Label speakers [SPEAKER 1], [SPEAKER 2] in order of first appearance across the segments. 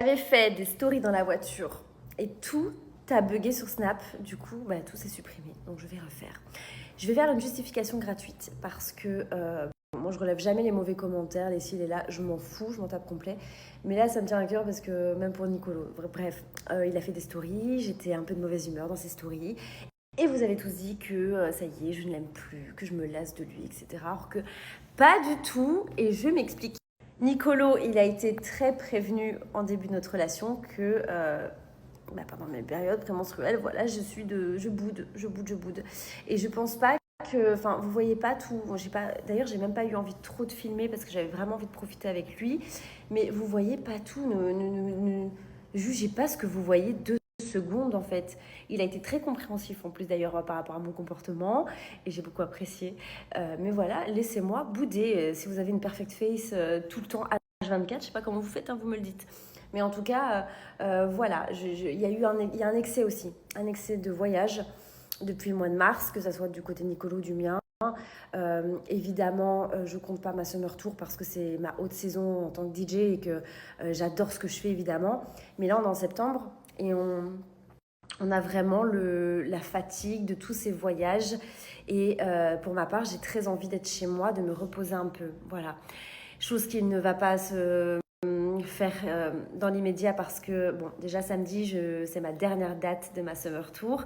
[SPEAKER 1] J'avais fait des stories dans la voiture et tout a bugué sur Snap. Du coup, tout s'est supprimé. Donc, je vais refaire. Je vais faire une justification gratuite parce que moi, je relève jamais les mauvais commentaires, les ci, les là. Je m'en fous, je m'en tape complet. Mais là, ça me tient à cœur parce que même pour Nicolo, bref, il a fait des stories. J'étais un peu de mauvaise humeur dans ses stories. Et vous avez tous dit que ça y est, je ne l'aime plus, que je me lasse de lui, etc. Alors que pas du tout. Et je m'explique. Nicolo, il a été très prévenu en début de notre relation que pendant mes périodes prémenstruelles, voilà, je boude. Et je pense pas que, enfin, vous voyez pas tout. D'ailleurs, j'ai même pas eu envie de trop de filmer parce que j'avais vraiment envie de profiter avec lui. Mais vous voyez pas tout. Ne jugez pas ce que vous voyez 2 secondes en fait. Il a été très compréhensif en plus d'ailleurs par rapport à mon comportement et j'ai beaucoup apprécié. Mais voilà, laissez-moi bouder. Si vous avez une perfect face tout le temps à H24, je sais pas comment vous faites, hein, vous me le dites. Mais en tout cas, voilà, il y a eu il y a un excès aussi, un excès de voyage depuis le mois de mars, que ça soit du côté Nicolo ou du mien. Évidemment, je compte pas ma Summer Tour parce que c'est ma haute saison en tant que DJ et que j'adore ce que je fais évidemment. Mais là, on est en septembre et on a vraiment la fatigue de tous ces voyages. Et pour ma part, j'ai très envie d'être chez moi, de me reposer un peu. Voilà. Chose qui ne va pas se faire dans l'immédiat parce que, bon, déjà samedi, c'est ma dernière date de ma Summer Tour.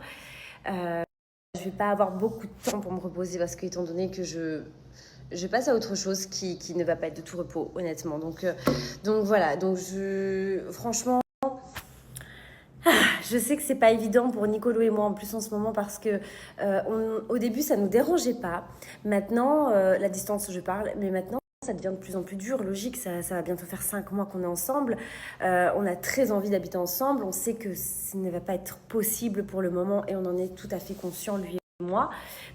[SPEAKER 1] Je vais pas avoir beaucoup de temps pour me reposer parce que, étant donné que je passe à autre chose qui ne va pas être de tout repos, honnêtement. Donc voilà. Donc, franchement, je sais que c'est pas évident pour Nicolo et moi en plus en ce moment parce que au début ça nous dérangeait pas. Maintenant, la distance je parle, mais maintenant ça devient de plus en plus dur. Logique, ça va bientôt faire 5 mois qu'on est ensemble. On a très envie d'habiter ensemble. On sait que ça ne va pas être possible pour le moment et on en est tout à fait conscient, lui et moi,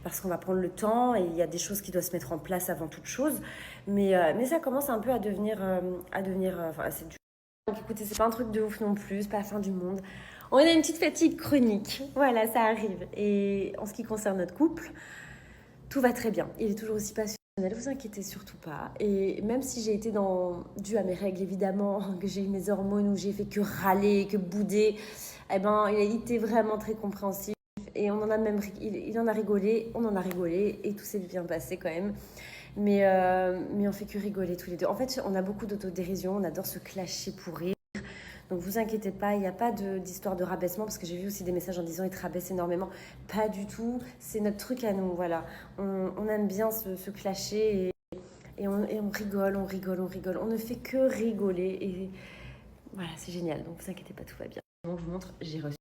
[SPEAKER 1] parce qu'on va prendre le temps et il y a des choses qui doivent se mettre en place avant toute chose. Mais ça commence un peu à devenir, enfin, c'est dur. Donc écoutez, c'est pas un truc de ouf non plus, c'est pas la fin du monde. On a une petite fatigue chronique, voilà, ça arrive. Et en ce qui concerne notre couple, tout va très bien. Il est toujours aussi passionnel, vous inquiétez surtout pas. Et même si j'ai été dû à mes règles évidemment, que j'ai eu mes hormones, où j'ai fait que râler, que bouder, eh ben, il a été vraiment très compréhensif. Et on en a même, il en a rigolé, on en a rigolé, et tout s'est bien passé quand même. Mais on fait que rigoler tous les deux. En fait, on a beaucoup d'autodérision, on adore se clasher pour rire. Donc vous inquiétez pas, il n'y a pas d'histoire de rabaissement parce que j'ai vu aussi des messages en disant ils te rabaissent énormément. Pas du tout, c'est notre truc à nous, voilà. On aime bien se clasher et on rigole, on rigole, on rigole. On ne fait que rigoler et voilà, c'est génial. Donc vous inquiétez pas, tout va bien. Donc je vous montre, j'ai reçu